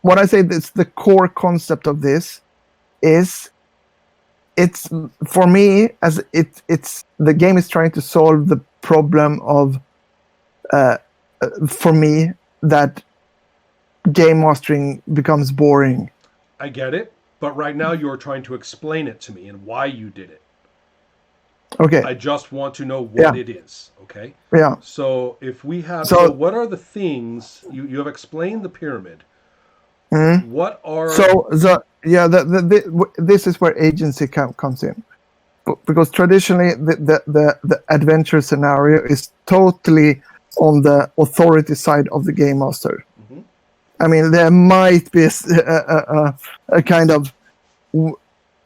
what I say is the core concept of this is it's for me as it's the game is trying to solve the problem of for me that game mastering becomes boring. I get it, but right now you're trying to explain it to me and why you did it. Okay. I just want to know what it is, okay? Yeah. So if we have, so what are the things, you have explained the pyramid. Mm-hmm. What are... this is where agency comes in. Because traditionally the adventure scenario is totally on the authority side of the game master. Mm-hmm. I mean, there might be a kind of...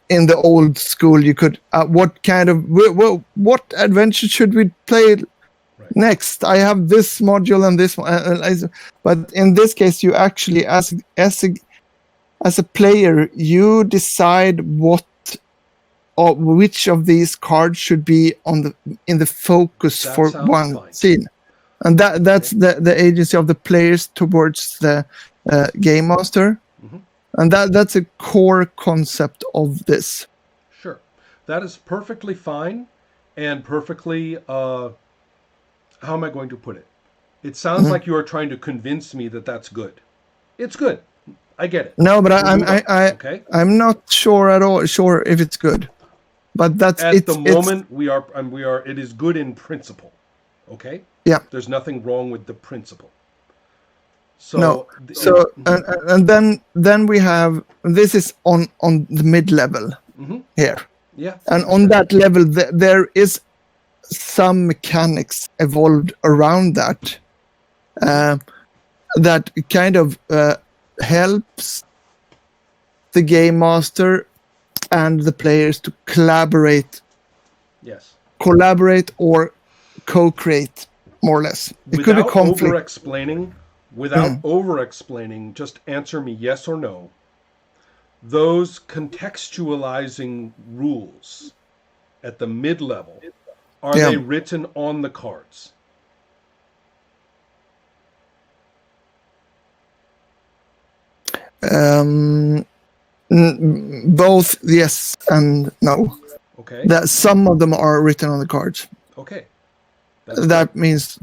In the old school, you could what adventure should we play next? I have this module and this one, but in this case, you actually as a player, you decide what or which of these cards should be in the focus for one scene, and that's the agency of the players towards the game master. Mm-hmm. And that's a core concept of this. Sure. That is perfectly fine and perfectly, how am I going to put it? It sounds like you are trying to convince me that that's good. It's good. I get it. No, but I'm not sure at all if it's good. But that's at the moment we are it is good in principle. Okay? Yeah. There's nothing wrong with the principle. So, no. And then we have, this is on the mid-level here. Yeah. And on that level, there is some mechanics evolved around that that kind of helps the game master and the players to collaborate. Yes. Collaborate or co-create, more or less. It could be conflict. Without over-explaining, just answer me yes or no. Those contextualizing rules at the mid-level, are they written on the cards? Both yes and no. Okay. That some of them are written on the cards. Okay. That means,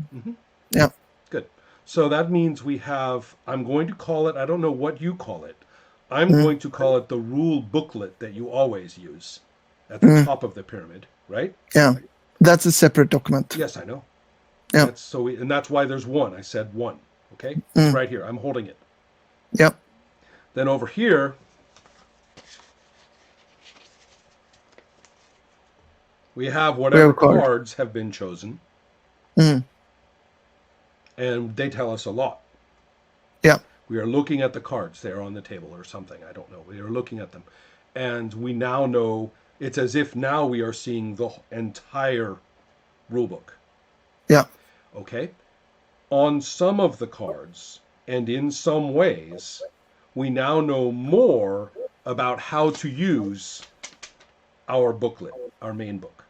yeah. Good. So that means we have, I'm going to call it, I don't know what you call it. I'm going to call it the rule booklet that you always use at the top of the pyramid, right? Yeah. That's a separate document. Yes, I know. Yeah. And that's why there's one. I said one. Okay? It's right here. I'm holding it. Yep. Then over here, we have whatever cards have been chosen. And they tell us a lot. Yeah. We are looking at the cards there on the table or something. I don't know. We are looking at them. And we now know, it's as if now we are seeing the entire rulebook. Yeah. Okay? On some of the cards, and in some ways, we now know more about how to use our booklet, our main book.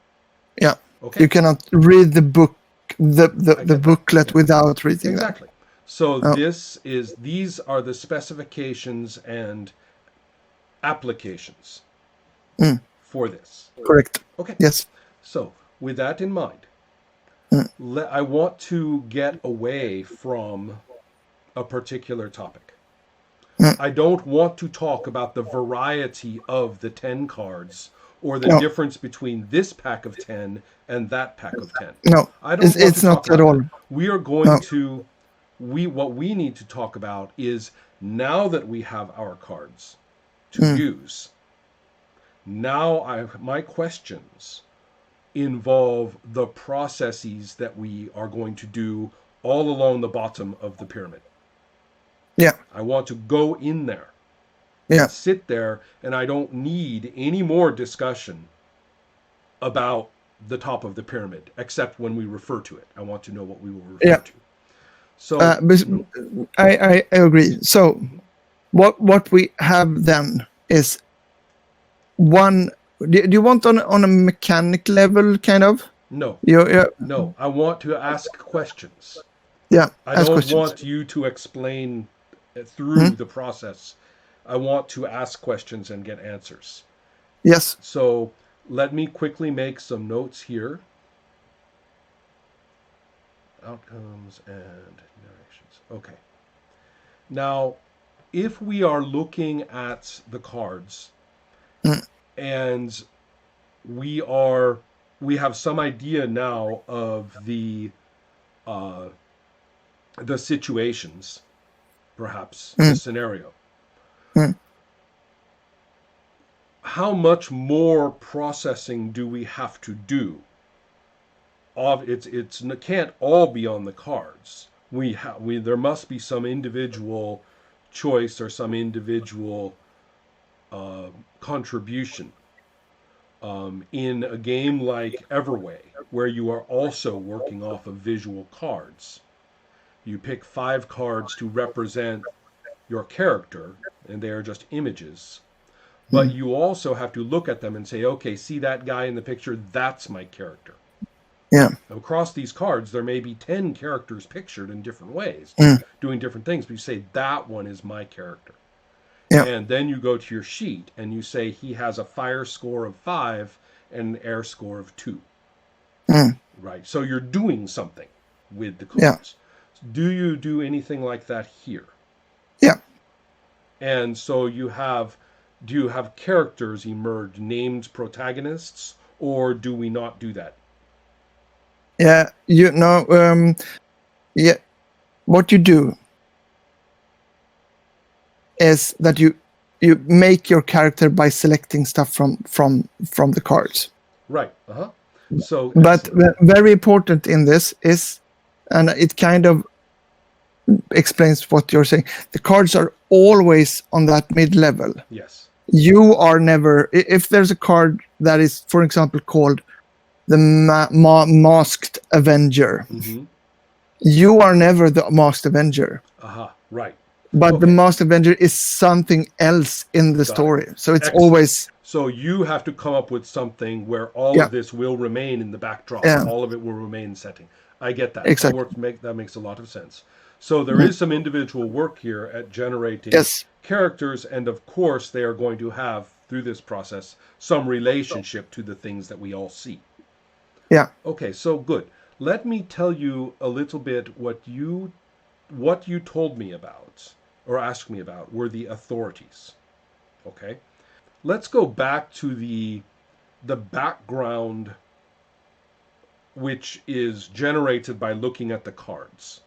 Yeah. Okay. You cannot read the book, the booklet without reading exactly. that. So these are the specifications and applications for this. Correct. Okay. Yes. So with that in mind, I want to get away from a particular topic. I don't want to talk about the variety of the 10 cards or the difference between this pack of 10 and that pack of 10. No, I don't it's not at all. That. We are going to, what we need to talk about is, now that we have our cards to use, now my questions involve the processes that we are going to do all along the bottom of the pyramid. Yeah. I want to go in there. Yeah. Sit there, and I don't need any more discussion about the top of the pyramid, except when we refer to it. I want to know what we will refer to. So I agree. So what we have then is one. Do you want on a mechanic level, kind of? No. No. I want to ask questions. Yeah. I don't want you to explain through the process. I want to ask questions and get answers. Yes. So let me quickly make some notes here. Outcomes and narrations. Okay. Now, if we are looking at the cards and we have some idea now of the situations, perhaps the scenario. How much more processing do we have to do? It can't all be on the cards. There must be some individual choice or some individual contribution in a game like Everway, where you are also working off of visual cards. You pick 5 cards to represent your character, and they are just images. But you also have to look at them and say, okay, see that guy in the picture? That's my character. Yeah. Across these cards, there may be 10 characters pictured in different ways, doing different things, but you say, that one is my character. Yeah. And then you go to your sheet and you say, he has a fire score of 5 and an air score of 2. Right? So you're doing something with the cards. Do you do anything like that here? Yeah. And so do you have characters emerge, named protagonists, or do we not do that? Yeah. Yeah. What you do is that you make your character by selecting stuff from the cards. Right. Uh-huh. So, but excellent. very important in this is, and it kind of explains what you're saying, the cards are always on that mid-level. Yes. You are never, if there's a card that is, for example, called the Masked Avenger, you are never the Masked Avenger. Aha, right. But the Masked Avenger is something else in the story. So it's excellent. always... So you have to come up with something where all of this will remain in the backdrop. All of it will remain in setting. I get that. Exactly. That makes a lot of sense. So there is some individual work here at generating characters, and of course they are going to have, through this process, some relationship to the things that we all see. Yeah. Okay, so good. Let me tell you a little bit what you told me about, or asked me about, were the authorities. Okay? Let's go back to the background, which is generated by looking at the cards.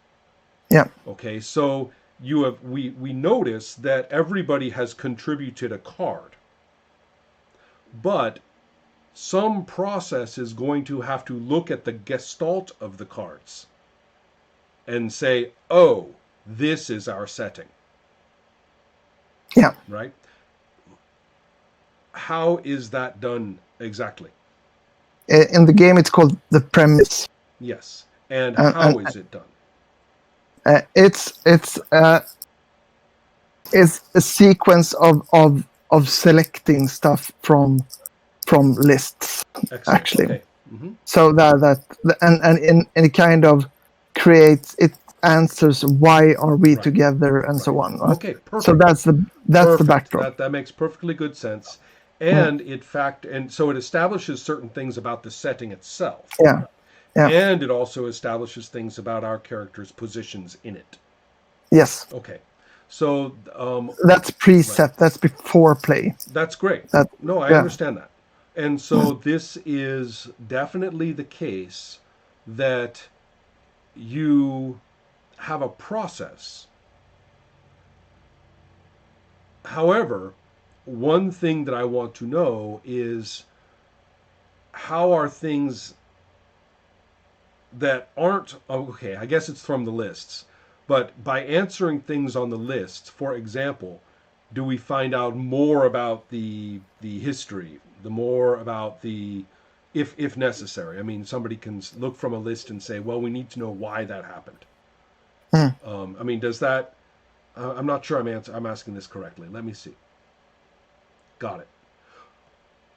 Yeah. Okay, so we notice that everybody has contributed a card, but some process is going to have to look at the gestalt of the cards and say, oh, this is our setting. Yeah. Right? How is that done exactly? In the game, it's called the premise. Yes. And how is it done? It's a sequence of selecting stuff from lists. Excellent. Actually. Okay. So and it kind of creates, it answers why are we together and so on. Okay, perfect. So that's the backdrop. That makes perfectly good sense. And so it establishes certain things about the setting itself. Yeah. Yeah. And it also establishes things about our characters' positions in it. Yes. Okay. So that's preset. Right. That's before play. That's great. I understand that. And so this is definitely the case that you have a process. However, one thing that I want to know is, how are things that aren't, okay, I guess it's from the lists, but by answering things on the lists, for example, do we find out more about the history, the more about the, if necessary? I mean, somebody can look from a list and say, well, we need to know why that happened. I mean, does that, I'm not sure I'm asking this correctly. Let me see. Got it.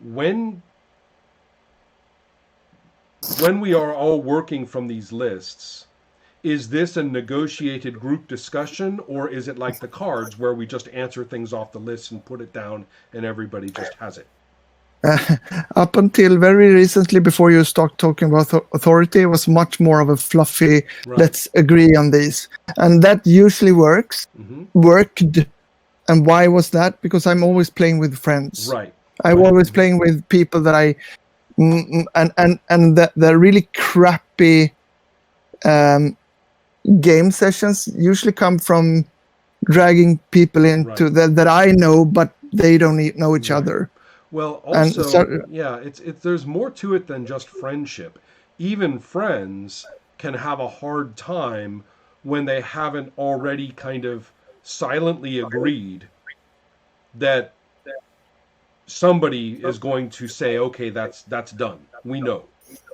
When we are all working from these lists, is this a negotiated group discussion, or is it like the cards where we just answer things off the list and put it down and everybody just has it? Up until very recently, before you start talking about authority, it was much more of a fluffy, Right. let's agree on these. And that usually worked. And why was that? Because I'm always playing with friends. Right. I'm always playing with people that and the really crappy game sessions usually come from dragging people into that I know, but they don't know each other. Well, And also, so- yeah, it's there's more to it than just friendship. Even friends can have a hard time when they haven't already kind of silently agreed that somebody is going to say, okay, that's done. We know.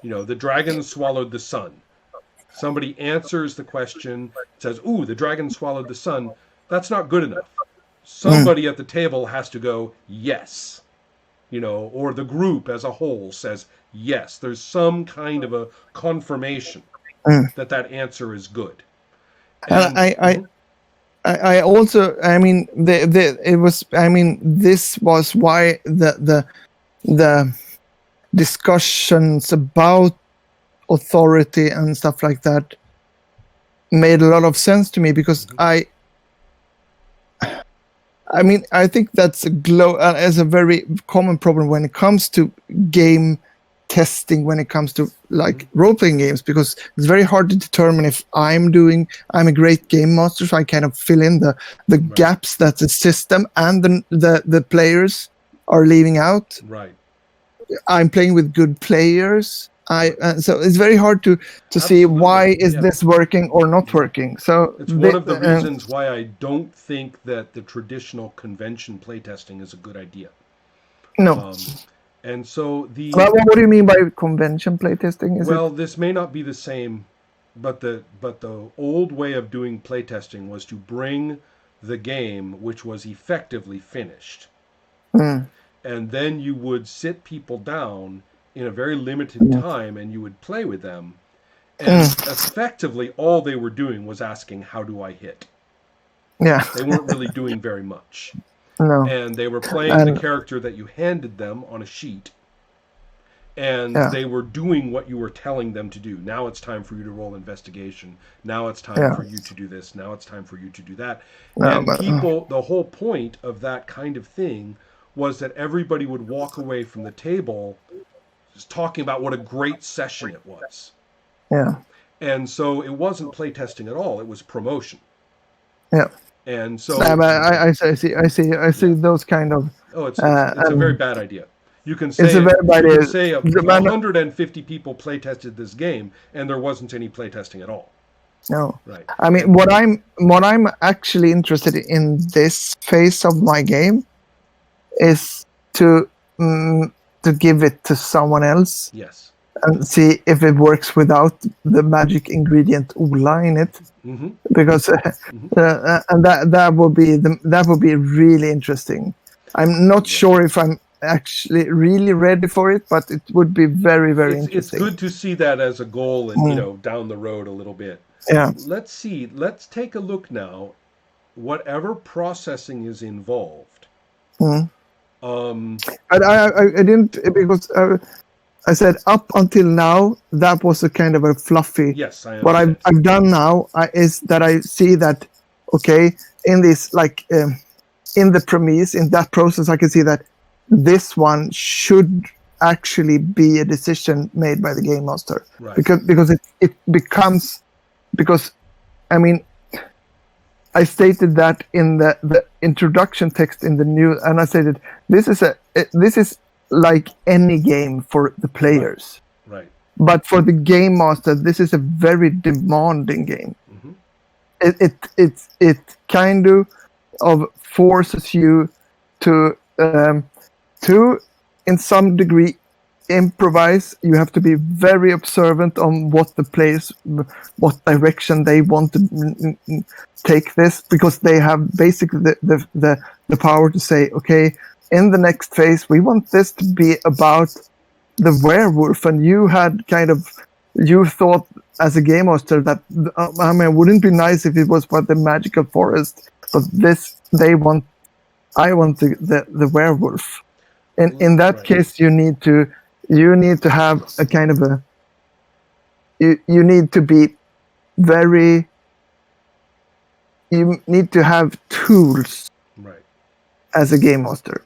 The dragon swallowed the sun. Somebody answers the question, says, ooh, the dragon swallowed the sun. That's not good enough. Somebody at the table has to go, yes. Or the group as a whole says, yes. There's some kind of a confirmation that answer is good. And I also, I mean, this was why the discussions about authority and stuff like that made a lot of sense to me, because I think that's as a very common problem when it comes to game testing, when it comes to like role-playing games, because it's very hard to determine if I'm a great game master, so I kind of fill in the gaps that the system and the players are leaving out. Right. I'm playing with good players. So it's very hard to see why is this working or not working. So it's one of the reasons why I don't think that the traditional convention playtesting is a good idea. No. And so what do you mean by convention playtesting? This may not be the same, but the old way of doing playtesting was to bring the game which was effectively finished, and then you would sit people down in a very limited time, and you would play with them, and effectively all they were doing was asking, how do I hit? Yeah. They weren't really doing very much. No. And they were playing the character that you handed them on a sheet, and they were doing what you were telling them to do. Now it's time for you to roll investigation. Now it's time for you to do this. Now it's time for you to do that. The whole point of that kind of thing was that everybody would walk away from the table just talking about what a great session it was. Yeah. And so it wasn't playtesting at all. It was promotion. Yeah. And so I see those kind of. Oh, it's a very bad idea. You can say it's a very bad idea. Say 150 people playtested this game, and there wasn't any playtesting at all. No. Right. I mean, what I'm actually interested in this phase of my game is to give it to someone else. Yes. And see if it works without the magic ingredient Ola in it, because and that would be really interesting. I'm not sure if I'm actually really ready for it, but it would be very, very interesting. It's good to see that as a goal, and down the road a little bit. Yeah. Let's see. Let's take a look now. Whatever processing is involved. But I didn't, because. I said up until now that was a kind of a fluffy. Yes, I understand. What I've done now is that I see that in this in the premise, in that process, I can see that this one should actually be a decision made by the game master, right. because it becomes, because I mean, I stated that in the introduction text in the new, and I stated this is like any game for the players, right? But for the game master, this is a very demanding game. It kind of forces you to in some degree improvise. You have to be very observant on what the players, what direction they want to take this, because they have basically the power to say, okay, in the next phase, we want this to be about the werewolf, and you had kind of you thought as a game master that I mean, it wouldn't be nice if it was for the magical forest, but I want the werewolf. And in that Right. case, you need to have a kind of a you need to be very you need to have tools Right. as a game master.